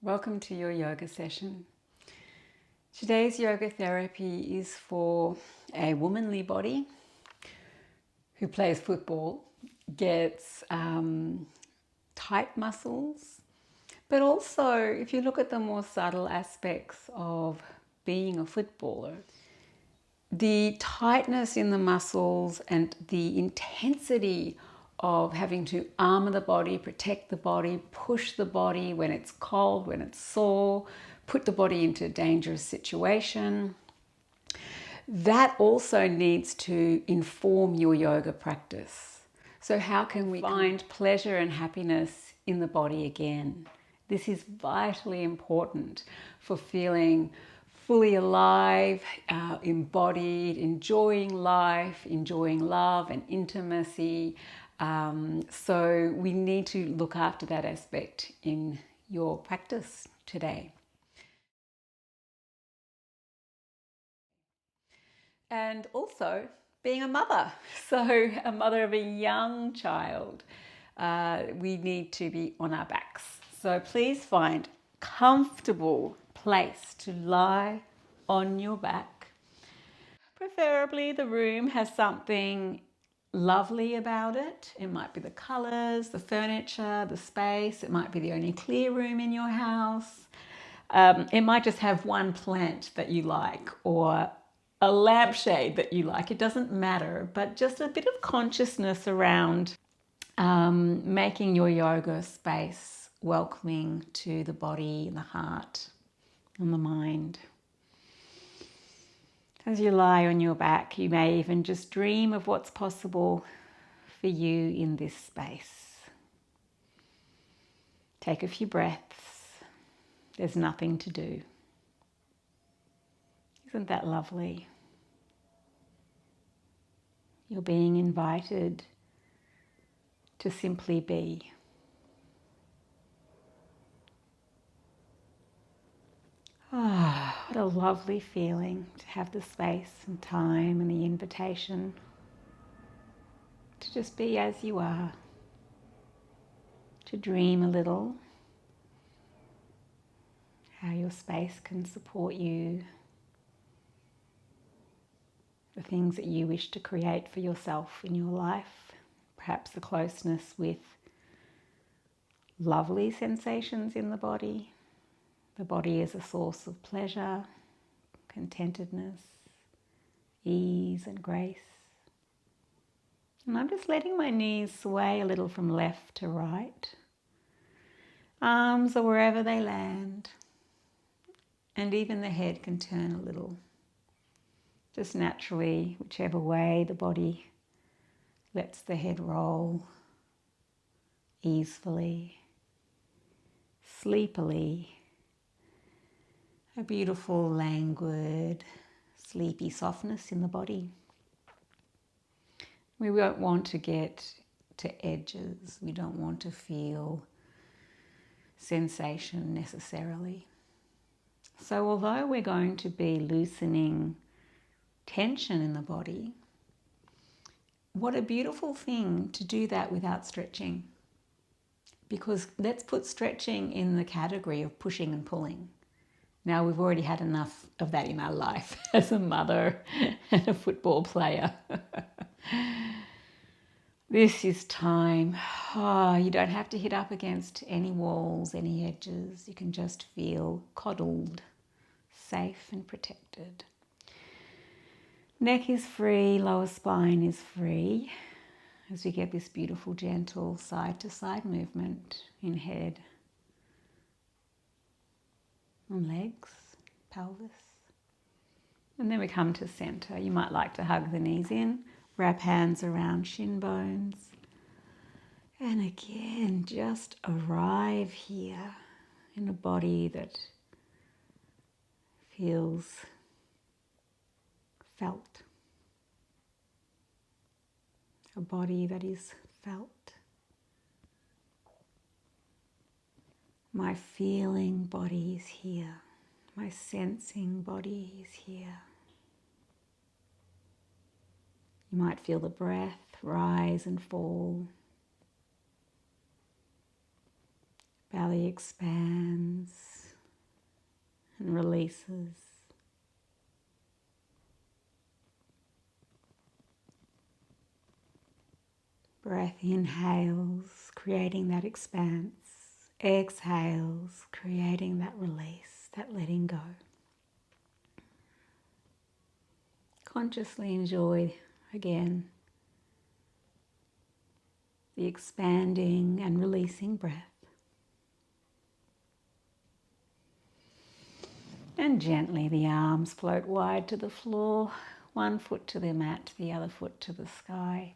Welcome to your yoga session. Today's yoga therapy is for a womanly body who plays football, gets tight muscles, but also if you look at the more subtle aspects of being a footballer, the tightness in the muscles and the intensity of having to armor the body, protect the body, push the body when it's cold, when it's sore, put the body into a dangerous situation. That also needs to inform your yoga practice. So how can we find pleasure and happiness in the body again? This is vitally important for feeling fully alive, embodied, enjoying life, enjoying love and intimacy. So we need to look after that aspect in your practice today. And also being a mother. So a mother of a young child, we need to be on our backs. So please find a comfortable place to lie on your back. Preferably the room has something lovely about it. It might be the colours, the furniture, the space. It might be the only clear room in your house. It might just have one plant that you like or a lampshade that you like. It doesn't matter, but just a bit of consciousness around making your yoga space welcoming to the body, the heart, and the mind. As you lie on your back, you may even just dream of what's possible for you in this space. Take a few breaths. There's nothing to do. Isn't that lovely? You're being invited to simply be. Ah, what a lovely feeling to have the space and time and the invitation to just be as you are, to dream a little, how your space can support you, the things that you wish to create for yourself in your life, perhaps the closeness with lovely sensations in the body. The body is a source of pleasure, contentedness, ease and grace. And I'm just letting my knees sway a little from left to right. Arms are wherever they land. And even the head can turn a little. Just naturally, whichever way the body lets the head roll easefully, sleepily. A beautiful, languid, sleepy softness in the body. We don't want to get to edges. We don't want to feel sensation necessarily. So although we're going to be loosening tension in the body, what a beautiful thing to do that without stretching. Because let's put stretching in the category of pushing and pulling. Now, we've already had enough of that in our life as a mother and a football player. This is time. Oh, you don't have to hit up against any walls, any edges. You can just feel coddled, safe and protected. Neck is free, lower spine is free as we get this beautiful, gentle side-to-side movement in head and legs, pelvis. And then we come to center. You might like to hug the knees in, wrap hands around shin bones. And again, just arrive here in a body that feels felt. A body that is felt. My feeling body is here. My sensing body is here. You might feel the breath rise and fall. Belly expands and releases. Breath inhales, creating that expanse. Exhales, creating that release, that letting go. Consciously enjoy again the expanding and releasing breath. And gently the arms float wide to the floor, one foot to the mat, the other foot to the sky.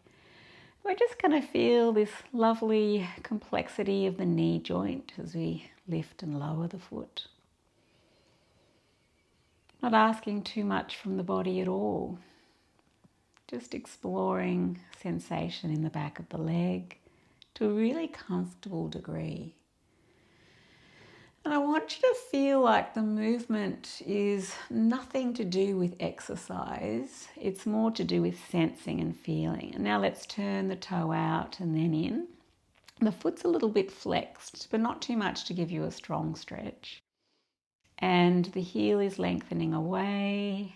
We're just going to feel this lovely complexity of the knee joint as we lift and lower the foot. Not asking too much from the body at all. Just exploring sensation in the back of the leg to a really comfortable degree. And I want you to feel like the movement is nothing to do with exercise. It's more to do with sensing and feeling. And now let's turn the toe out and then in. The foot's a little bit flexed, but not too much to give you a strong stretch. And the heel is lengthening away.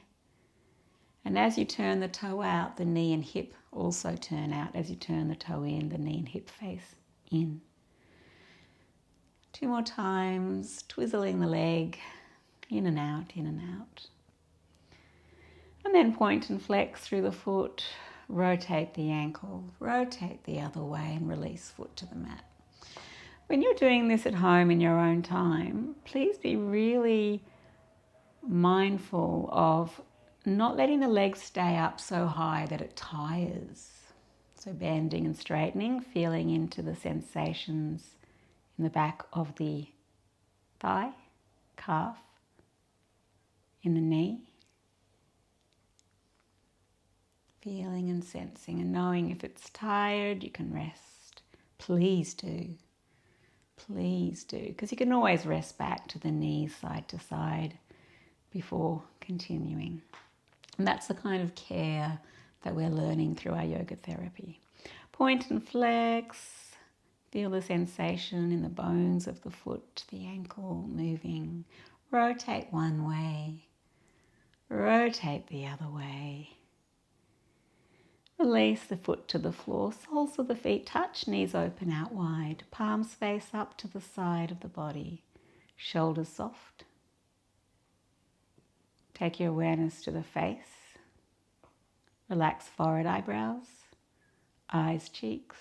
And as you turn the toe out, the knee and hip also turn out. As you turn the toe in, the knee and hip face in. 2 more times, twizzling the leg, in and out, in and out. And then point and flex through the foot, rotate the ankle, rotate the other way and release foot to the mat. When you're doing this at home in your own time, please be really mindful of not letting the leg stay up so high that it tires. So bending and straightening, feeling into the sensations in the back of the thigh, calf, in the knee. Feeling and sensing and knowing if it's tired, you can rest. Please do. Please do. Because you can always rest back to the knees side to side before continuing. And that's the kind of care that we're learning through our yoga therapy. Point and flex. Feel the sensation in the bones of the foot, the ankle moving. Rotate one way. Rotate the other way. Release the foot to the floor. Soles of the feet touch, knees open out wide. Palms face up to the side of the body. Shoulders soft. Take your awareness to the face. Relax forehead, eyebrows, eyes, cheeks,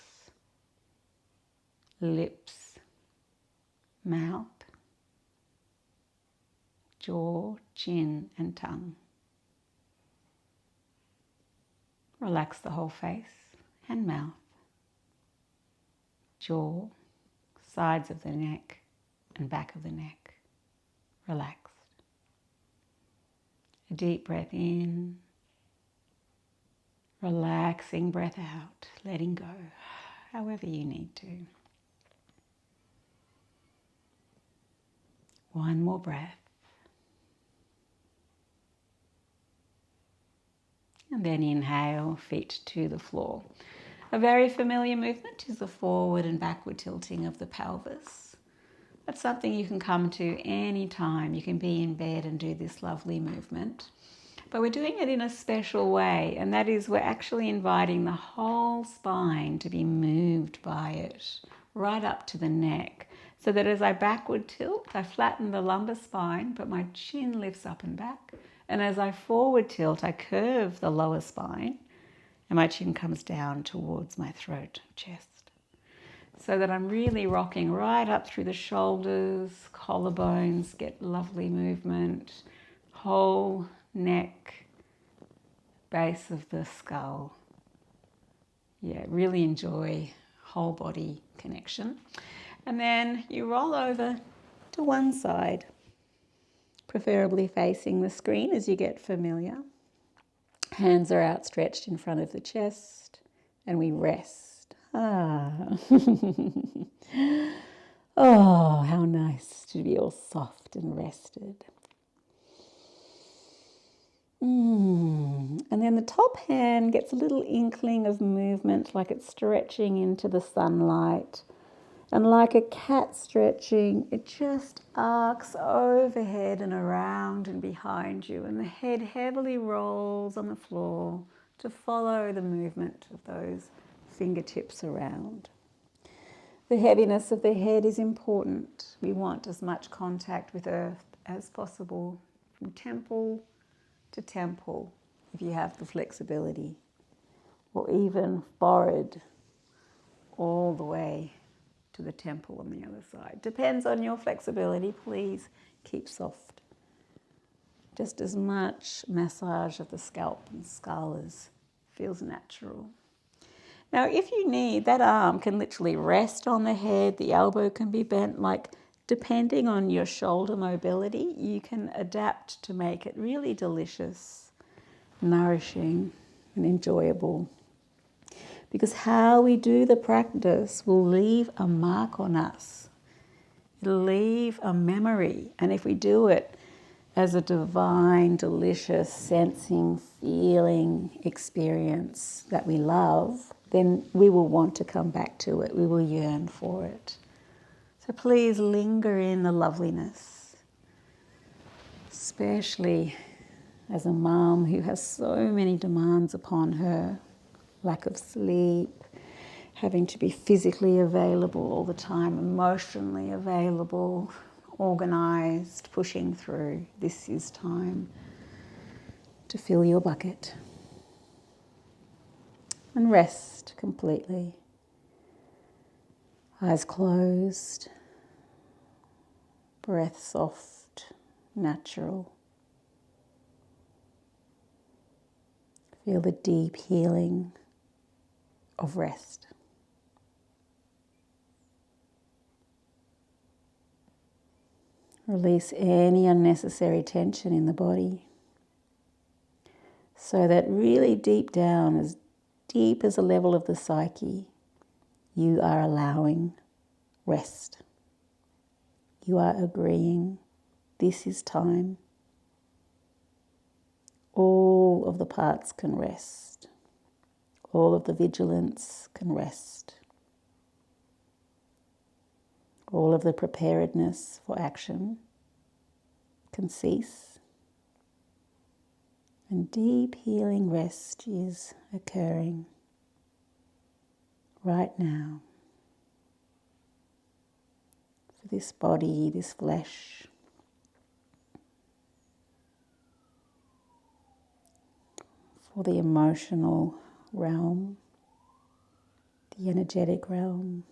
lips, mouth, jaw, chin and tongue. Relax the whole face and mouth, jaw, sides of the neck and back of the neck. Relaxed. A deep breath in, relaxing breath out, letting go, however you need to. One more breath. And then inhale, feet to the floor. A very familiar movement is the forward and backward tilting of the pelvis. That's something you can come to any time. You can be in bed and do this lovely movement. But we're doing it in a special way, and that is we're actually inviting the whole spine to be moved by it, right up to the neck, so that as I backward tilt, I flatten the lumbar spine, but my chin lifts up and back. And as I forward tilt, I curve the lower spine, and my chin comes down towards my throat, chest. So that I'm really rocking right up through the shoulders, collarbones, get lovely movement, whole neck, base of the skull. Yeah, really enjoy whole body connection. And then you roll over to one side, preferably facing the screen as you get familiar. Hands are outstretched in front of the chest and we rest. Oh, how nice to be all soft and rested. And then the top hand gets a little inkling of movement, like it's stretching into the sunlight. And like a cat stretching, it just arcs overhead and around and behind you, and the head heavily rolls on the floor to follow the movement of those fingertips around. The heaviness of the head is important. We want as much contact with earth as possible, from temple to temple, if you have the flexibility, or even forehead all the way to the temple on the other side. Depends on your flexibility. Please keep soft. Just as much massage of the scalp and skull as feels natural. Now, if you need, that arm can literally rest on the head, the elbow can be bent, like depending on your shoulder mobility, you can adapt to make it really delicious, nourishing, and enjoyable. Because how we do the practice will leave a mark on us. It'll leave a memory. And if we do it as a divine, delicious, sensing, feeling experience that we love, then we will want to come back to it. We will yearn for it. So please linger in the loveliness, especially as a mum who has so many demands upon her. Lack of sleep, having to be physically available all the time, emotionally available, organised, pushing through. This is time to fill your bucket and rest completely. Eyes closed, breath soft, natural. Feel the deep healing of rest. Release any unnecessary tension in the body so that really deep down, as deep as the level of the psyche, you are allowing rest. You are agreeing this is time. All of the parts can rest. All of the vigilance can rest. All of the preparedness for action can cease. And deep healing rest is occurring right now. For this body, this flesh, for the emotional realm, the energetic realm,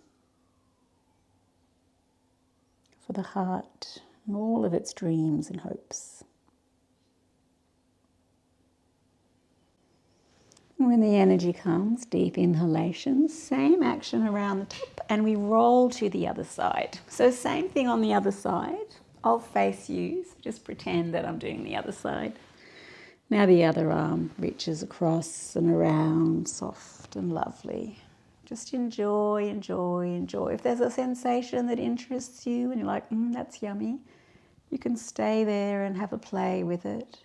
for the heart and all of its dreams and hopes. And when the energy comes, deep inhalations, same action around the top, and we roll to the other side. So same thing on the other side. I'll face you, so just pretend that I'm doing the other side. Now the other arm reaches across and around, soft and lovely. Just enjoy, enjoy, enjoy. If there's a sensation that interests you and you're like, that's yummy, you can stay there and have a play with it.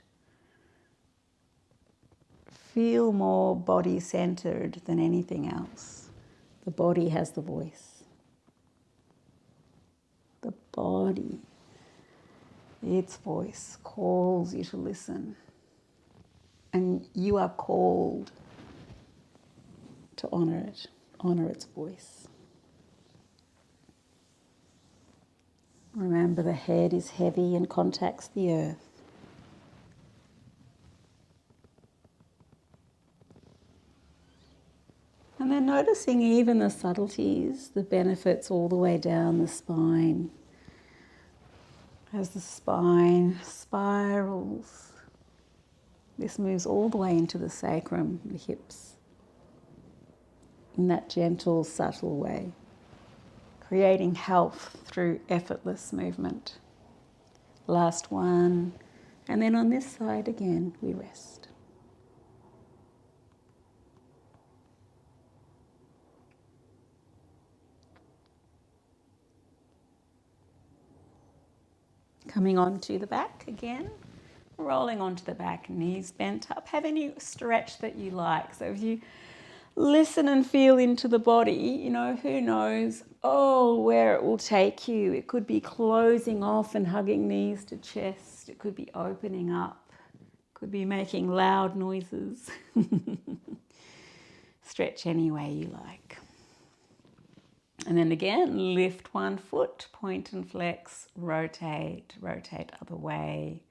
Feel more body-centered than anything else. The body has the voice. The body, its voice calls you to listen. And you are called to honour it, honour its voice. Remember, the head is heavy and contacts the earth. And then noticing even the subtleties, the benefits all the way down the spine. As the spine spirals, this moves all the way into the sacrum, the hips, in that gentle, subtle way, creating health through effortless movement. Last one, and then on this side again, we rest. Coming onto the back again, rolling onto the back, knees bent up. Have any stretch that you like. So if you listen and feel into the body. You know, who knows, where it will take you. It could be closing off and hugging knees to chest. It could be opening up. It could be making loud noises. Stretch any way you like. And then again, lift one foot, point and flex, rotate other way.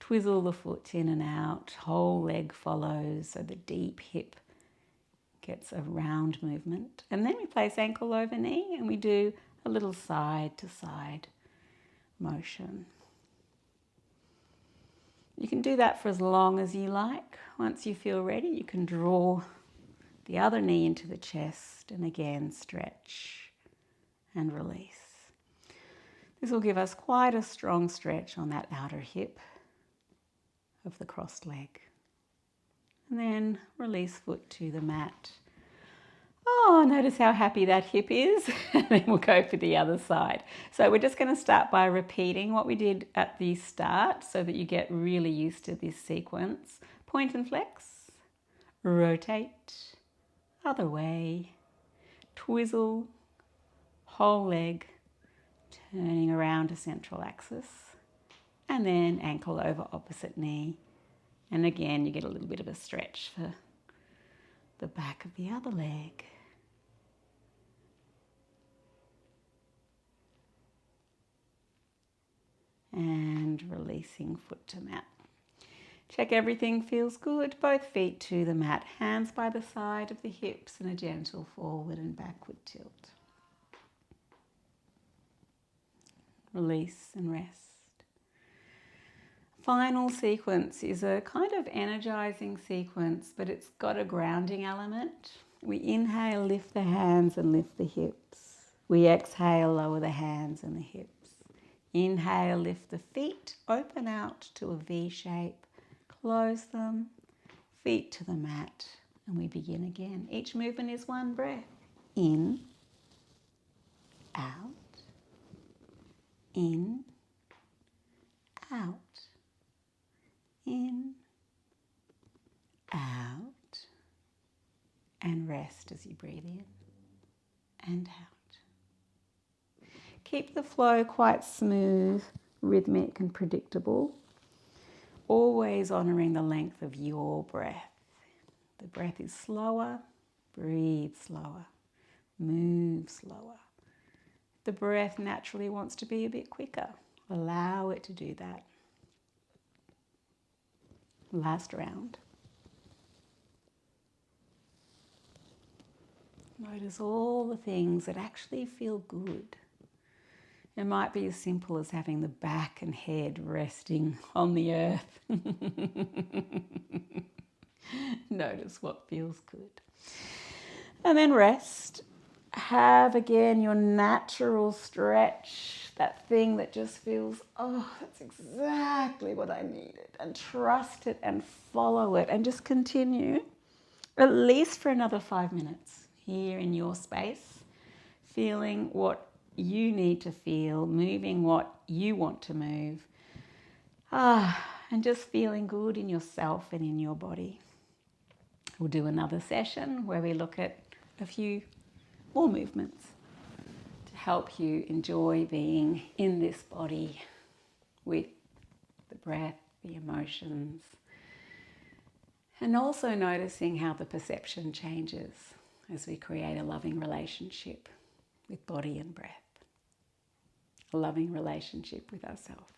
Twizzle the foot in and out, whole leg follows, so the deep hip gets a round movement. And then we place ankle over knee and we do a little side to side motion. You can do that for as long as you like. Once you feel ready, you can draw the other knee into the chest and again stretch and release. This will give us quite a strong stretch on that outer hip of the crossed leg. And then release foot to the mat. Notice how happy that hip is. And then we'll go for the other side. So we're just going to start by repeating what we did at the start so that you get really used to this sequence. Point and flex, rotate, other way, twizzle, whole leg, turning around to central axis, and then ankle over opposite knee. And again, you get a little bit of a stretch for the back of the other leg. And releasing foot to mat. Check everything feels good. Both feet to the mat, hands by the side of the hips and a gentle forward and backward tilt. Release and rest. Final sequence is a kind of energizing sequence, but it's got a grounding element. We inhale, lift the hands and lift the hips. We exhale, lower the hands and the hips. Inhale, lift the feet, open out to a V shape, close them, feet to the mat, and we begin again. Each movement is one breath. In, out, in, out, in, out, and rest as you breathe in and out. Keep the flow quite smooth, rhythmic and predictable, always honouring the length of your breath. The breath is slower, breathe slower, move slower. The breath naturally wants to be a bit quicker. Allow it to do that. Last round. Notice all the things that actually feel good. It might be as simple as having the back and head resting on the earth. Notice what feels good. And then rest. Have again your natural stretch, that thing that just feels, that's exactly what I needed. And trust it and follow it and just continue at least for another 5 minutes here in your space, feeling what you need to feel, moving what you want to move, and just feeling good in yourself and in your body. We'll do another session where we look at a few more movements to help you enjoy being in this body with the breath, the emotions, and also noticing how the perception changes as we create a loving relationship with body and breath. A loving relationship with ourselves.